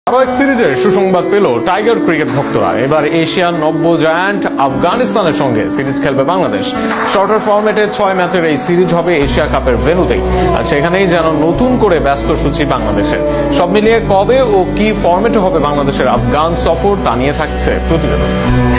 আরো এক সিরিজের সুসংবাদ পেল টাইগার ক্রিকেট ভক্তরা। এবার এশিয়ার নব্য জায়ান্ট আফগানিস্তানের সঙ্গে সিরিজ খেলবে বাংলাদেশ। শর্টার ফরম্যাটে 6 ম্যাচের এই সিরিজ হবে এশিয়া কাপের ভেন্যুতেই। আর সেখানেই যেন নতুন করে ব্যস্ত সূচি বাংলাদেশের। সব মিলিয়ে কবে ও কি ফরম্যাটে হবে বাংলাদেশের আফগান সফর তা নিয়ে থাকছে প্রতিবেদন।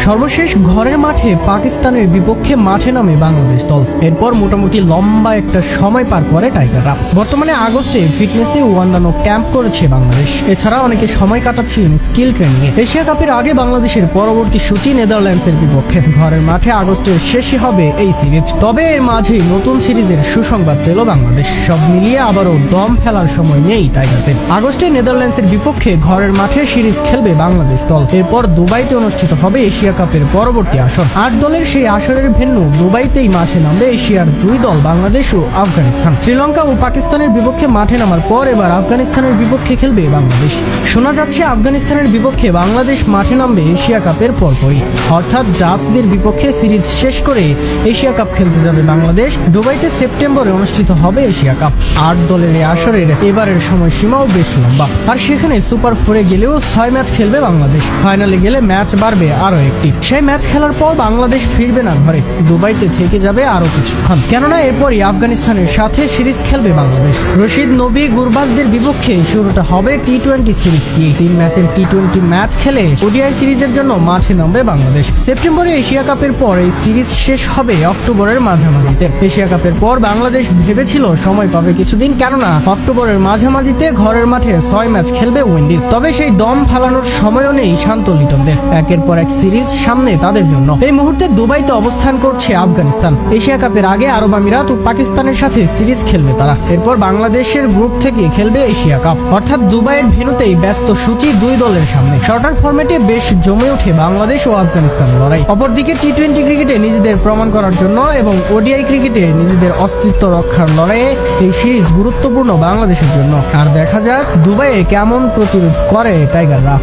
সর্বশেষ ঘরের মাঠে পাকিস্তানের বিপক্ষে মাঠে নামে বাংলাদেশ দল। এরপর মোটামুটি লম্বা একটা সময় পার করে টাইগাররা। বর্তমানে আগস্টে ফিটনেসে ও অন্যান্য ক্যাম্প করেছে বাংলাদেশ। এছাড়া অনেকে সময় কাটাচ্ছিলেন স্কিল ট্রেনিংয়ে। এশিয়া কাপের আগে বাংলাদেশের পরবর্তী সূচি নেদারল্যান্ডসের বিপক্ষে। ঘরের মাঠে আগস্টের শেষে হবে এই সিরিজ। তবে এর মাঝেই নতুন সিরিজের সুসংবাদ পেল বাংলাদেশ। সব মিলিয়ে আবারও দম ফেলার সময় নেই টাইগারদের। আগস্টে নেদারল্যান্ডসের বিপক্ষে ঘরের মাঠে সিরিজ খেলবে বাংলাদেশ দল। এরপর দুবাইতে অনুষ্ঠিত হবে এশিয়া কাপের পরবর্তী আসর। 8 দলের সেই আসরের ভেন্যু দুবাইতেই মাঠে নামবে এশিয়ার 2 দল বাংলাদেশ ও আফগানিস্তান। শ্রীলঙ্কা ও পাকিস্তানের বিপক্ষে মাঠে নামার পর এবার আফগানিস্তানের বিপক্ষে খেলবে বাংলাদেশ। শোনা যাচ্ছে আফগানিস্তানের বিপক্ষে বাংলাদেশ মাঠে নামবে এশিয়া কাপের পরপরই, অর্থাৎ ডাচদের বিপক্ষে সিরিজ শেষ করে এশিয়া কাপ খেলতে যাবে বাংলাদেশ। দুবাইতে সেপ্টেম্বরে অনুষ্ঠিত হবে এশিয়া কাপ। 8 দলের এই আসরের এবারের সময়সীমাও বেশ লম্বা। আর সেখানে সুপার 4-এ গেলেও 6 ম্যাচ খেলবে বাংলাদেশ। ফাইনালে গেলে ম্যাচ বাড়বে আরো একটি। সেই ম্যাচ খেলার পর বাংলাদেশ ফিরবে না ঘরে, দুবাইতে থেকে যাবে আরো কিছুক্ষণ। কেননা এরপরই আফগানিস্তানের সাথে সিরিজ খেলবে বাংলাদেশ। রশিদ নবী গুরবাজদের বিপক্ষে শুরুটা হবে টি-20 সিরিজ দিয়ে। 3 ম্যাচের টি-20 ম্যাচ খেলে ওডিআই সিরিজের জন্য মাঠে নামবে বাংলাদেশ। সেপ্টেম্বরে এশিয়া কাপের পর এই সিরিজ শেষ হবে অক্টোবরের মাঝামাঝিতে। এশিয়া কাপের পর বাংলাদেশ ভেবেছিল সময় পাবে কিছুদিন, কেননা অক্টোবরের মাঝামাঝিতে ঘরের মাঠে 6 ম্যাচ খেলবে উইন্ডিজ। তবে সেই দম ফালানোর সময়ও নেই শান্ত লিটনদের। একের পর এক সিরিজ সামনে তাদের জন্য। এই মুহূর্তে দুবাইতে অবস্থান করছে আফগানিস্তান। এশিয়া কাপের আগে আরব আমিরাত ও পাকিস্তানের সাথে সিরিজ খেলবে তারা। এরপর বাংলাদেশের গ্রুপ থেকে খেলবে এশিয়া কাপ, অর্থাৎ দুবাইয়ের ভেন্যুতেই ব্যস্ত সূচি 2 দলের সামনে। শর্টার ফরম্যাটে বেশ জমে ওঠে বাংলাদেশ ও আফগানিস্তান লড়াই। অপরদিকে টি-20 ক্রিকেটে নিজেদের প্রমাণ করার জন্য এবং ওডিআই ক্রিকেটে নিজেদের অস্তিত্ব রক্ষার লড়াইয়ে এই সিরিজ গুরুত্বপূর্ণ বাংলাদেশের জন্য। আর দেখা যাক দুবাইয়ে কেমন প্রতিরোধ করে টাইগাররা।